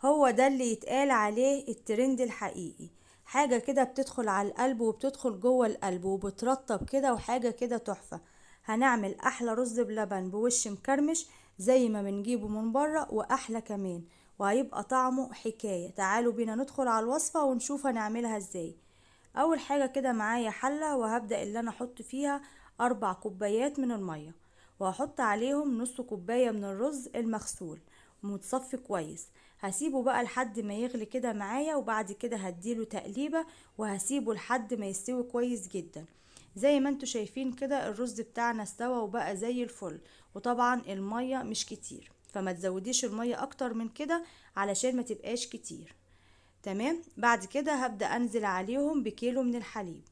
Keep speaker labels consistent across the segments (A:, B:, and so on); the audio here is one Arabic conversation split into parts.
A: هو ده اللي يتقال عليه الترند الحقيقي. حاجة كده بتدخل على القلب وبتدخل جوه القلب وبترطب كده، وحاجة كده تحفة. هنعمل احلى رز بلبن بوش مكرمش زي ما بنجيبه من بره واحلى كمان، وهيبقى طعمه حكاية. تعالوا بينا ندخل على الوصفة ونشوف هنعملها ازاي. اول حاجة كده معايا حلة، وهبدأ اللي انا احط فيها 4 كوبايات من المية، وهحط عليهم نص كوباية من الرز المغسول ومتصفي كويس. هسيبه بقى لحد ما يغلي كده معايا، وبعد كده هديله تقليبة وهسيبه لحد ما يستوي كويس جدا. زي ما انتوا شايفين كده الرز بتاعنا استوى وبقى زي الفل. وطبعا المية مش كتير، فما تزوديش المية اكتر من كده علشان ما تبقاش كتير. تمام. بعد كده هبدأ انزل عليهم بكيلو من الحليب.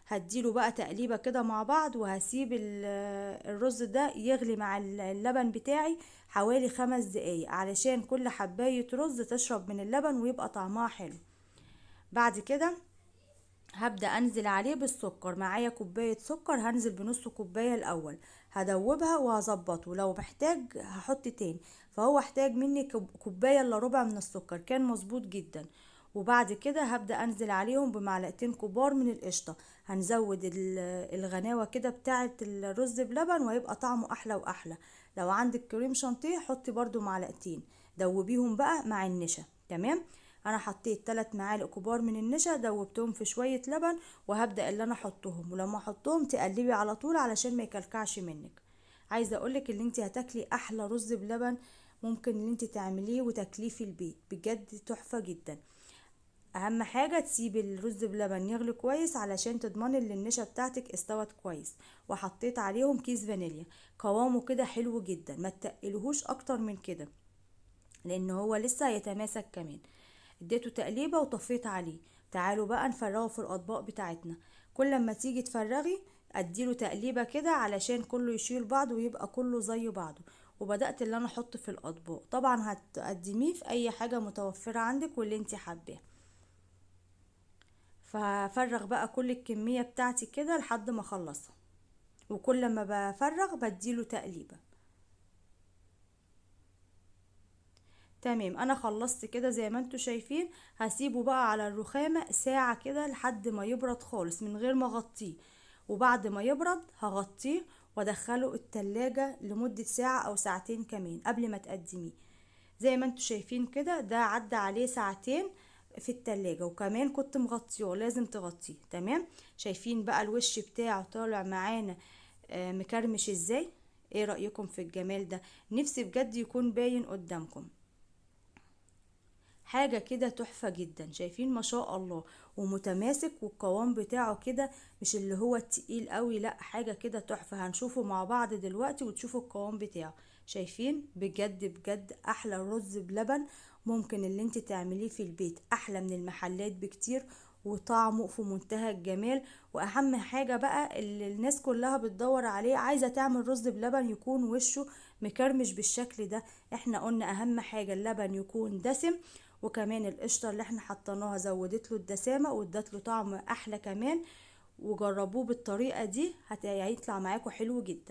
A: هديله بقى تقليبة كده مع بعض، وهسيب الرز ده يغلي مع اللبن بتاعي حوالي 5 دقايق علشان كل حباية رز تشرب من اللبن ويبقى طعمها حلو. بعد كده هبدأ انزل عليه بالسكر. معايا كوباية سكر، هنزل بنص كوباية الاول، هدوبها وهظبطه. لو محتاج هحط تاني، فهو احتاج مني كوباية الا ربع من السكر، كان مظبوط جدا. وبعد كده هبدأ انزل عليهم بمعلقتين كبار من القشطة. هنزود الغناوة كده بتاعة الرز بلبن وهيبقى طعمه احلى واحلى. لو عندك كريم شانتيه حطي برضو معلقتين، دوبيهم بقى مع النشا. تمام. انا حطيت 3 معالق كبار من النشا، دوبتهم في شوية لبن، وهبدأ اللي انا احطهم. ولما احطهم تقلبي على طول علشان ما يكلكعش منك. عايزة اقولك ان انت هتاكلي احلى رز بلبن ممكن ان انت تعمليه وتاكليه في البيت، بجد تحفة جدا. اهم حاجة تسيبي الرز بلبن يغلي كويس علشان تضمني ان النشا بتاعتك استوت كويس. وحطيت عليهم كيس فانيليا. قوامه كده حلو جدا، ما تقلهوش اكتر من كده لان هو لسه هيتماسك كمان. اديته تقليبه وطفيت عليه. تعالوا بقى نفرغه في الاطباق بتاعتنا. كل لما تيجي تفرغي اديله تقليبه كده علشان كله يشيل بعض ويبقى كله زي بعضه. وبدات اللي انا احط في الاطباق. طبعا هتقدميه في اي حاجه متوفره عندك واللي انت حباه. فهفرغ بقى كل الكميه بتاعتي كده لحد ما اخلصها، وكل ما بفرغ بديله تقليبه. تمام. انا خلصت كده زي ما انتوا شايفين. هسيبه بقى على الرخامة ساعة كده لحد ما يبرد خالص من غير ما اغطيه. وبعد ما يبرد هغطيه وادخله التلاجة لمدة ساعة او ساعتين كمان قبل ما تقدميه. زي ما انتوا شايفين كده ده عدى عليه ساعتين في التلاجة، وكمان كنت مغطيه، لازم تغطيه. تمام. شايفين بقى الوش بتاعه طالع معانا مكرمش ازاي؟ ايه رأيكم في الجمال ده؟ نفسي بجد يكون باين قدامكم. حاجة كده تحفة جدا. شايفين ما شاء الله؟ ومتماسك، والقوام بتاعه كده مش اللي هو التقيل قوي، لا حاجة كده تحفة. هنشوفه مع بعض دلوقتي وتشوفوا القوام بتاعه. شايفين؟ بجد بجد احلى رز بلبن ممكن اللي انت تعمليه في البيت، احلى من المحلات بكتير، وطعمه في منتهى الجمال. واهم حاجة بقى اللي الناس كلها بتدور عليه، عايزة تعمل رز بلبن يكون وشه مكرمش بالشكل ده. احنا قلنا اهم حاجة اللبن يكون دسم، وكمان القشطة اللي احنا حطيناها زودت له الدسامة وادت له طعم احلى كمان. وجربوه بالطريقة دي هيطلع معاكم حلو جدا.